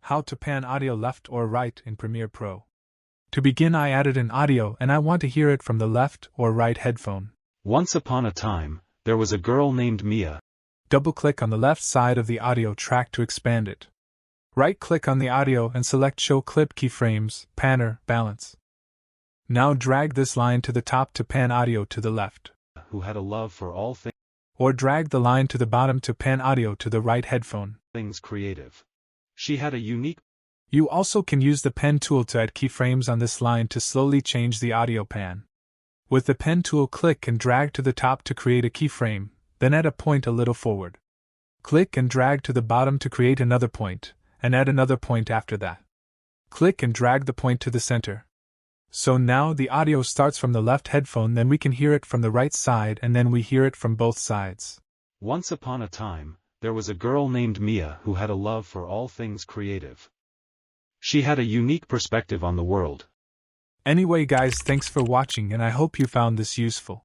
How to pan audio left or right in Premiere Pro. To begin, I added an audio and I want to hear it from the left or right headphone. Once upon a time, there was a girl named Mia. Double-click on the left side of the audio track to expand it. Right-click on the audio and select Show Clip Keyframes, Panner, Balance. Now drag this line to the top to pan audio to the left. Who had a love for all Or drag the line to the bottom to pan audio to the right headphone. things creative. She had a unique. You also can use the pen tool to add keyframes on this line to slowly change the audio pan. With the pen tool, click and drag to the top to create a keyframe, then add a point a little forward. Click and drag to the bottom to create another point, and add another point after that. Click and drag the point to the center. So now the audio starts from the left headphone, then we can hear it from the right side, and then we hear it from both sides. Once upon a time, there was a girl named Mia who had a love for all things creative. She had a unique perspective on the world. Anyway guys, thanks for watching and I hope you found this useful.